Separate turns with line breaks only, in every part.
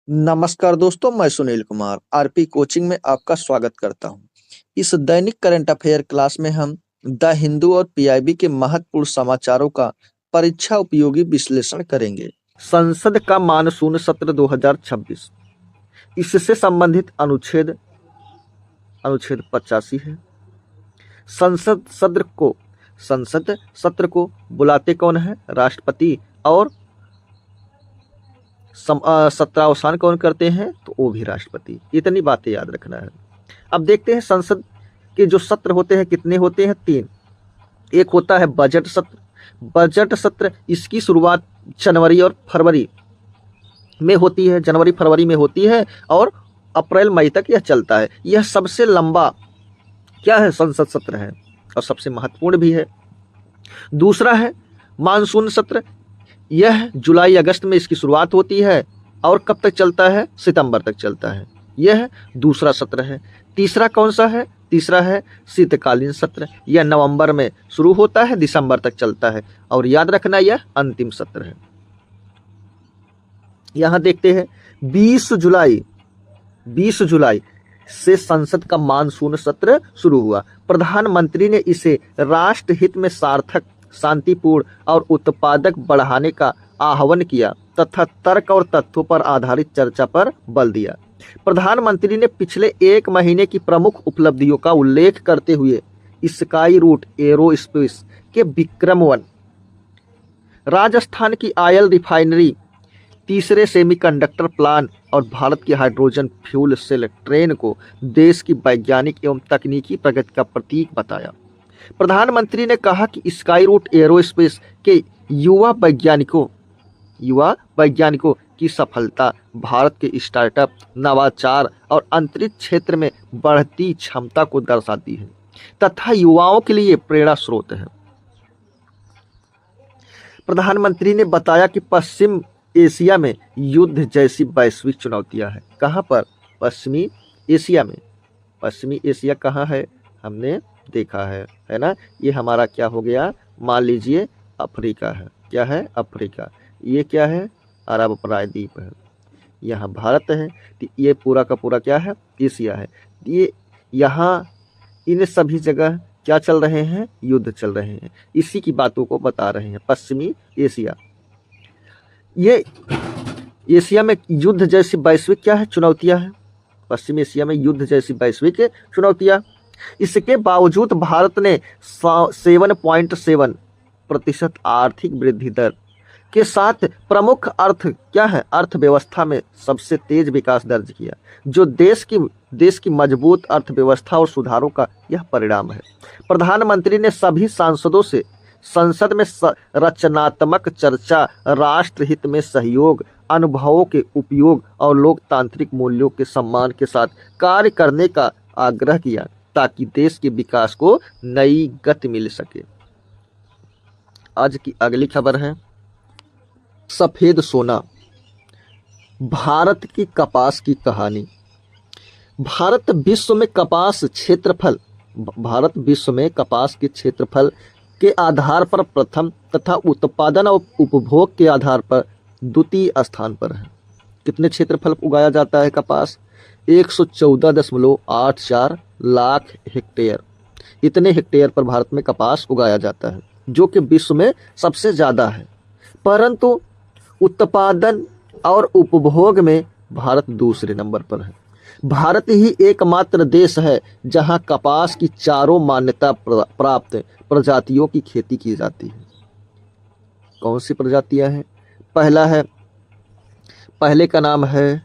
नमस्कार दोस्तों, मैं सुनील कुमार आरपी कोचिंग में आपका स्वागत करता हूं। इस दैनिक करंट अफेयर क्लास में हम द हिंदू और पीआईबी के महत्वपूर्ण समाचारों का परीक्षा उपयोगी विश्लेषण करेंगे। संसद का मानसून सत्र 2026, इससे संबंधित अनुच्छेद अनुच्छेद 85 है। संसद सत्र को बुलाते कौन है? राष्ट्रपति। और सत्रावसान कौन करते हैं? तो वो भी राष्ट्रपति। इतनी बातें याद रखना है। अब देखते हैं संसद के जो सत्र होते हैं कितने होते हैं? 3। एक होता है बजट सत्र। बजट सत्र इसकी शुरुआत जनवरी और फरवरी में होती है, जनवरी फरवरी में होती है और अप्रैल मई तक यह चलता है। यह सबसे लंबा क्या है? संसद सत्र है और सबसे महत्वपूर्ण भी है। दूसरा है मानसून सत्र। यह जुलाई अगस्त में इसकी शुरुआत होती है और कब तक चलता है? सितंबर तक चलता है। यह दूसरा सत्र है। तीसरा कौन सा है? तीसरा है शीतकालीन सत्र। यह नवंबर में शुरू होता है, दिसंबर तक चलता है और याद रखना यह अंतिम सत्र है। यहां देखते हैं 20 जुलाई से संसद का मानसून सत्र शुरू हुआ। प्रधानमंत्री ने इसे राष्ट्रहित में सार्थक, शांतिपूर्ण और उत्पादक बढ़ाने का आह्वान किया तथा तर्क और तथ्यों पर आधारित चर्चा पर बल दिया। प्रधानमंत्री ने पिछले एक महीने की प्रमुख उपलब्धियों का उल्लेख करते हुए स्काई रूट एरोस्पेस के विक्रम-1, राजस्थान की ऑयल रिफाइनरी, तीसरे सेमीकंडक्टर प्लांट और भारत की हाइड्रोजन फ्यूल सेल ट्रेन को देश की वैज्ञानिक एवं तकनीकी प्रगति का प्रतीक बताया। प्रधानमंत्री ने कहा कि स्काई रूट एरोस्पेस के युवा वैज्ञानिकों की सफलता भारत के स्टार्टअप, नवाचार और अंतरिक्ष क्षेत्र में बढ़ती क्षमता को दर्शाती है तथा युवाओं के लिए प्रेरणा स्रोत है। प्रधानमंत्री ने बताया कि पश्चिम एशिया में युद्ध जैसी वैश्विक चुनौतियां हैं। कहाँ पर? पश्चिमी एशिया में। पश्चिमी एशिया कहाँ है? हमने देखा है ना? ये हमारा क्या हो गया? मान लीजिए अफ्रीका है। क्या है? अफ्रीका। ये क्या है? अरब प्रायद्वीप है। यहाँ भारत है। तो ये पूरा का पूरा क्या है? एशिया है। ये यहाँ इन सभी जगह क्या चल रहे हैं? युद्ध चल रहे हैं। इसी की बातों को बता रहे हैं। पश्चिमी एशिया, ये एशिया में युद्ध जैसी वैश्विक क्या है? चुनौतियां हैं। पश्चिमी एशिया में युद्ध जैसी वैश्विक चुनौतियां। इसके बावजूद भारत ने 7.7% आर्थिक वृद्धि दर के साथ प्रमुख अर्थव्यवस्था में सबसे तेज विकास दर्ज किया, जो देश की मजबूत अर्थव्यवस्था और सुधारों का यह परिणाम है। प्रधानमंत्री ने सभी सांसदों से संसद में रचनात्मक चर्चा, राष्ट्रहित में सहयोग, अनुभवों के उपयोग और लोकतांत्रिक मूल्यों के सम्मान के साथ कार्य करने का आग्रह किया ताकि देश के विकास को नई गति मिल सके। आज की अगली खबर है सफेद सोना, भारत की कपास की कहानी। भारत विश्व में कपास के क्षेत्रफल के आधार पर प्रथम तथा उत्पादन और उपभोग के आधार पर द्वितीय स्थान पर है। कितने क्षेत्रफल उगाया जाता है कपास? 114.84 लाख हेक्टेयर। इतने हेक्टेयर पर भारत में कपास उगाया जाता है, जो कि विश्व में सबसे ज़्यादा है। परंतु उत्पादन और उपभोग में भारत दूसरे नंबर पर है। भारत ही एकमात्र देश है जहां कपास की चारों मान्यता प्राप्त प्रजातियों की खेती की जाती है। कौन सी प्रजातियां हैं? पहले का नाम है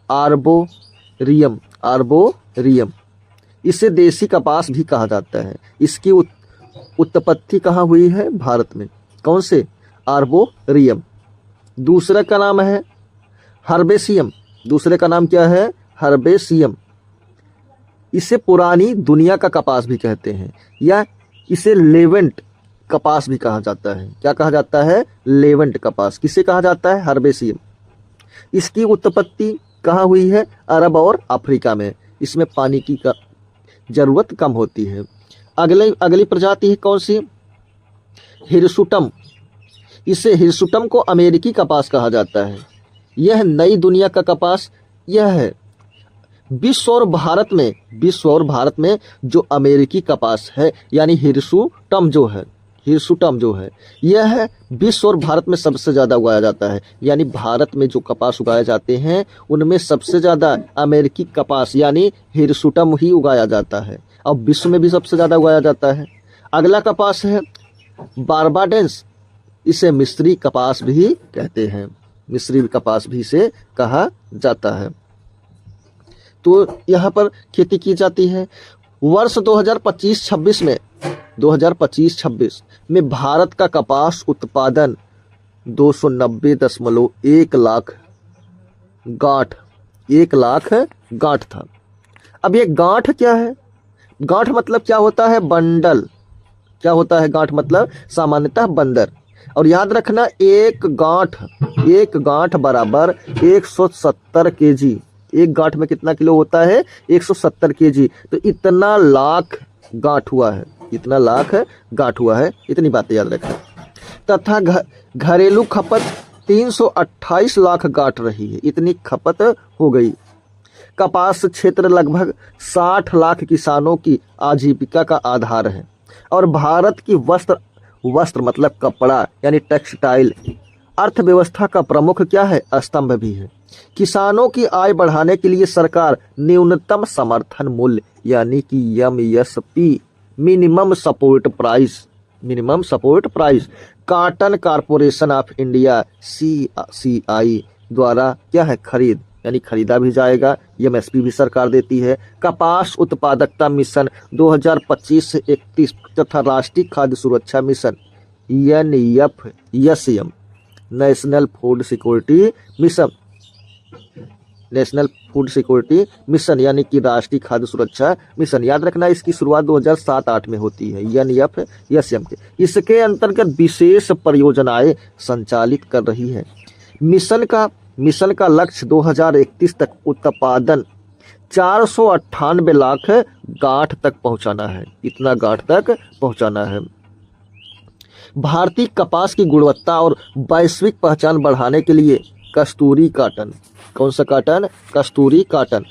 आर्बोरियम। इसे देसी कपास भी कहा जाता है। इसकी उत्पत्ति कहाँ हुई है? भारत में। कौन से? आर्बोरियम। दूसरा का नाम है हर्बेसियम। दूसरे का नाम क्या है? हर्बेसियम। इसे पुरानी दुनिया का कपास भी कहते हैं या इसे लेवेंट कपास भी कहा जाता है। क्या कहा जाता है? लेवेंट कपास। किसे कहा जाता है? हर्बेसियम। इसकी उत्पत्ति कहाँ हुई है? अरब और अफ्रीका में। इसमें पानी की जरूरत कम होती है। अगली प्रजाति है कौन सी? हिरसुटम। इसे हिरसुटम को अमेरिकी कपास कहा जाता है। यह नई दुनिया का कपास यह है। विश्व और भारत में जो अमेरिकी कपास है यानी हिरसुटम जो है यह विश्व और भारत में सबसे ज़्यादा उगाया जाता है। यानी भारत में जो कपास उगाए जाते हैं उनमें सबसे ज़्यादा अमेरिकी कपास यानी हिरसुटम ही उगाया जाता है और विश्व में भी सबसे ज़्यादा उगाया जाता है। अगला कपास है बारबाडेंस, इसे मिस्री कपास भी कहते हैं, मिस्री कपास भी इसे कहा जाता है। तो यहाँ पर खेती की जाती है। वर्ष 2025-26 में भारत का कपास उत्पादन 290.1 लाख गांठ था। अब ये गांठ क्या है? गांठ मतलब क्या होता है? बंडल। क्या होता है गांठ मतलब? सामान्यतः बंदर। और याद रखना एक गांठ बराबर 170 केजी। एक गांठ में कितना किलो होता है? 170 केजी। तो इतना लाख गांठ हुआ है, इतनी बातें याद रखें। तथा घरेलू खपत 328 लाख गांठ रही है, इतनी खपत हो गई। कपास क्षेत्र लगभग 60 लाख किसानों की आजीविका का आधार है और भारत की वस्त्र मतलब कपड़ा यानी टेक्सटाइल अर्थव्यवस्था का प्रमुख क्या है? स्तंभ भी है। किसानों की आय बढ़ाने के लिए सरकार न्यूनतम समर्थन मूल्य यानी कि MSP minimum support price cotton corporation of India CCI द्वारा क्या है? खरीद यानी खरीदा भी जाएगा। MSP भी सरकार देती है। कपास उत्पादकता मिशन 2025 से 31 तथा राष्ट्रीय खाद्य सुरक्षा mission NFSM national food security mission यानी कि राष्ट्रीय खाद्य सुरक्षा मिशन, याद रखना इसकी शुरुआत 2007-8 में होती है NFSM के। इसके अंतर्गत विशेष परियोजनाएं संचालित कर रही है। मिशन का लक्ष्य 2031 तक उत्पादन 498 लाख गांठ तक पहुंचाना है। इतना गांठ तक पहुंचाना है। भारतीय कपास की गुणवत्ता और वैश्विक पहचान बढ़ाने के लिए कस्तूरी कॉटन, कौन सा कॉटन? कस्तूरी कॉटन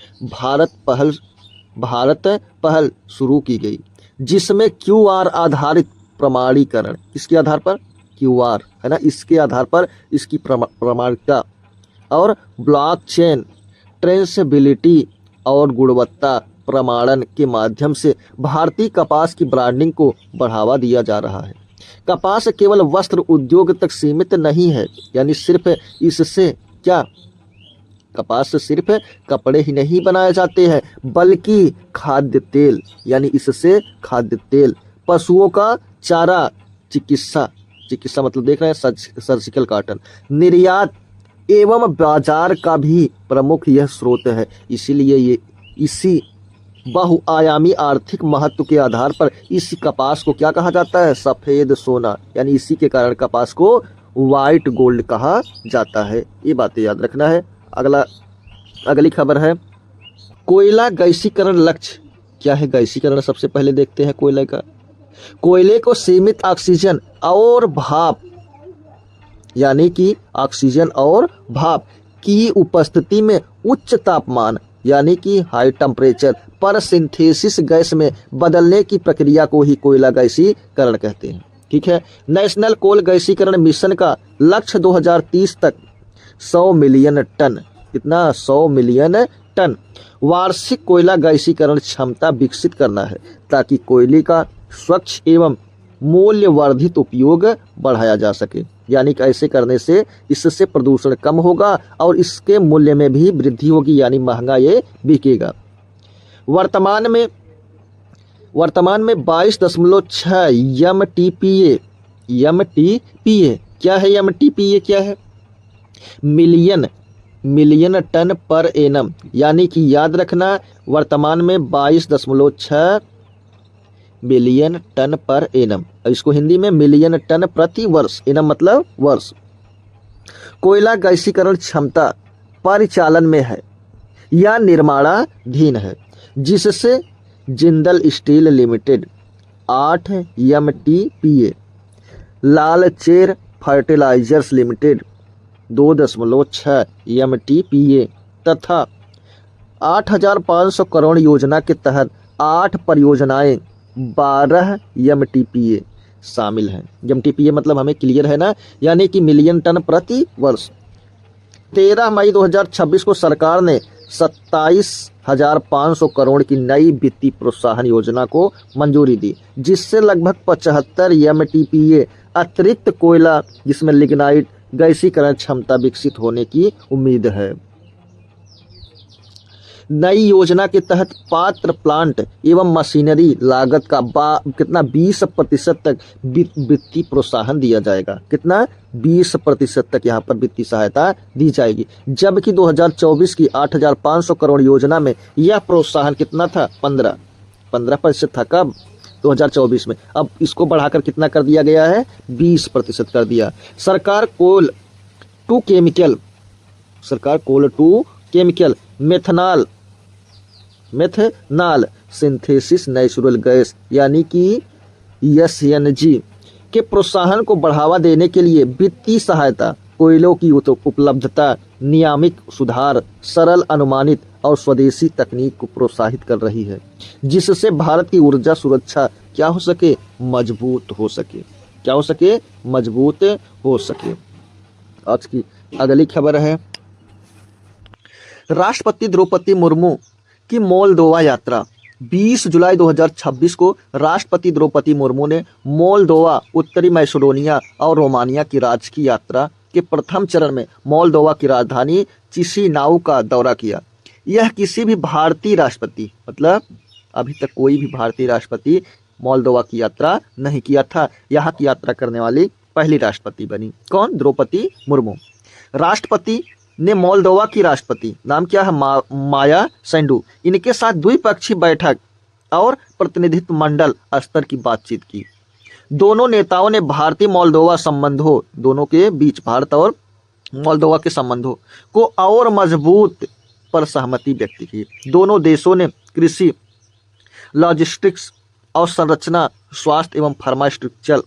भारत पहल शुरू की गई, जिसमें QR आधारित प्रमाणीकरण, इसके आधार पर QR है ना, इसके आधार पर इसकी प्रमाणिकता और ब्लॉकचेन ट्रेसेबिलिटी और गुणवत्ता प्रमाणन के माध्यम से भारतीय कपास की ब्रांडिंग को बढ़ावा दिया जा रहा है। कपास केवल वस्त्र उद्योग तक सीमित नहीं है, यानी सिर्फ इससे क्या? कपास से सिर्फ कपड़े ही नहीं बनाए जाते हैं बल्कि खाद्य तेल, यानी इससे खाद्य तेल, पशुओं का चारा, चिकित्सा मतलब देख रहे हैं सर्जिकल कॉटन, निर्यात एवं बाजार का भी प्रमुख यह स्रोत है। इसीलिए इसी बहुआयामी आर्थिक महत्व के आधार पर इस कपास को क्या कहा जाता है? सफेद सोना, यानी इसी के कारण कपास को व्हाइट गोल्ड कहा जाता है। ये बातें याद रखना है। अगली खबर है कोयला गैसीकरण लक्ष्य। क्या है गैसीकरण? सबसे पहले देखते हैं कोयले का। कोयले को सीमित ऑक्सीजन और भाप यानी कि ऑक्सीजन और भाप की उपस्थिति में उच्च तापमान यानी कि हाई टेम्परेचर पर सिंथेसिस गैस में बदलने की प्रक्रिया को ही कोयला गैसीकरण कहते हैं। ठीक है। नेशनल कोल गैसीकरण मिशन का लक्ष्य 2030 तक 100 मिलियन टन, कितना? 100 मिलियन टन वार्षिक कोयला गैसीकरण क्षमता विकसित करना है ताकि कोयले का स्वच्छ एवं मूल्यवर्धित उपयोग बढ़ाया जा सके। यानी कि ऐसे करने से इससे प्रदूषण कम होगा और इसके मूल्य में भी वृद्धि होगी, यानी महंगा ये बिकेगा। वर्तमान में 22.6 MTPA क्या है? MTPA क्या है? मिलियन टन पर एनम, यानी कि याद रखना वर्तमान में 22.6 मिलियन टन पर एनम, इसको हिंदी में मिलियन टन प्रति वर्ष, एनम मतलब वर्ष, कोयला गैसीकरण क्षमता परिचालन में है या निर्माणाधीन है, जिससे Jindal steel limited 8 MTPA, Talcher fertilizers limited 2.6 MTPA तथा 8,500 करोड़ योजना के तहत 8 परियोजनाएं 12 MTPA शामिल हैं। MTPA मतलब हमें क्लियर है ना, यानी कि मिलियन टन प्रति वर्ष। 13 मई 2026 को सरकार ने 27,500 करोड़ की नई वित्तीय प्रोत्साहन योजना को मंजूरी दी, जिससे लगभग 75 MTPA अतिरिक्त कोयला जिसमें लिग्नाइट गैसीकरण क्षमता विकसित होने की उम्मीद है। नई योजना के तहत पात्र प्लांट एवं मशीनरी लागत का कितना 20% तक वित्तीय प्रोत्साहन दिया जाएगा। कितना 20% तक यहाँ पर वित्तीय सहायता दी जाएगी, जबकि 2024 की 8,500 करोड़ योजना में यह प्रोत्साहन कितना था 15% था। कब 2024 में। अब इसको बढ़ाकर कितना कर दिया गया है 20% कर दिया। सरकार coal to chemical methanol synthesis natural gas यानी कि SNG के प्रोत्साहन को बढ़ावा देने के लिए वित्तीय सहायता, कोयलों की उपलब्धता, नियामक सुधार, सरल अनुमानित और स्वदेशी तकनीक को प्रोत्साहित कर रही है, जिससे भारत की ऊर्जा सुरक्षा क्या हो सके मजबूत हो सके। आज की अगली खबर है राष्ट्रपति द्रौपदी मुर्मू की मोल्दोवा यात्रा। 20 जुलाई 2026 को राष्ट्रपति द्रौपदी मुर्मू ने मोल्दोवा, उत्तरी मैसेडोनिया और रोमानिया की राजकीय यात्रा के प्रथम चरण में मोल्दोवा की राजधानी चिसिनाउ का दौरा किया। यह किसी भी भारतीय राष्ट्रपति, मतलब अभी तक कोई भी भारतीय राष्ट्रपति मोल्दोवा की यात्रा नहीं किया था। यहाँ की यात्रा करने वाली पहली राष्ट्रपति बनी। कौन? द्रौपदी मुर्मू। राष्ट्रपति ने मोल्दोवा की राष्ट्रपति, नाम क्या है माया सेंडू, इनके साथ द्विपक्षीय बैठक और प्रतिनिधित्व मंडल स्तर की बातचीत की। दोनों नेताओं ने भारतीय मोल्दोवा संबंधों, दोनों के बीच भारत और मोल्दोवा के संबंधों को और मजबूत पर सहमति व्यक्त की। दोनों देशों ने कृषि, लॉजिस्टिक्स और संरचना, स्वास्थ्य एवं फार्मास्यूटिकल,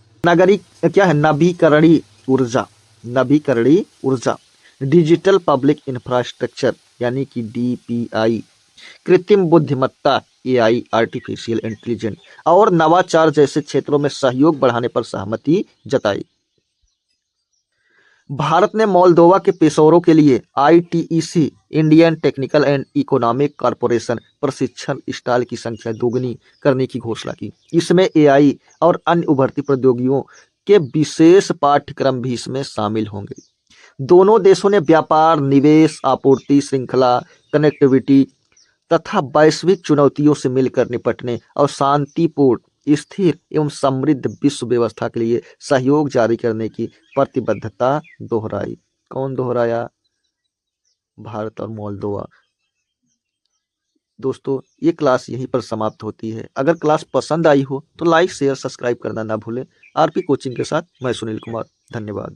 नवीकरणीय ऊर्जा, डिजिटल पब्लिक इंफ्रास्ट्रक्चर यानी कि DPI, कृत्रिम बुद्धिमत्ता AI, आर्टिफिशियल इंटेलिजेंस और नवाचार जैसे क्षेत्रों में सहयोग बढ़ाने पर सहमति जताई। भारत ने मोल्दोवा के पेशेवरों के लिए ITEC, Indian technical and economic corporation प्रशिक्षण स्टॉल की संख्या दोगुनी करने की घोषणा की। इसमें AI और अन्य उभरती प्रौद्योगिकियों के विशेष पाठ्यक्रम भी इसमें शामिल होंगे। दोनों देशों ने व्यापार, निवेश, आपूर्ति श्रृंखला, कनेक्टिविटी तथा वैश्विक चुनौतियों से मिलकर निपटने और शांतिपूर्ण, स्थिर एवं समृद्ध विश्व व्यवस्था के लिए सहयोग जारी करने की प्रतिबद्धता दोहराई। कौन दोहराया? भारत और मोल्दोवा। दोस्तों, ये क्लास यहीं पर समाप्त होती है। अगर क्लास पसंद आई हो तो लाइक, शेयर, सब्सक्राइब करना ना भूलें। RP कोचिंग के साथ मैं सुनील कुमार। धन्यवाद।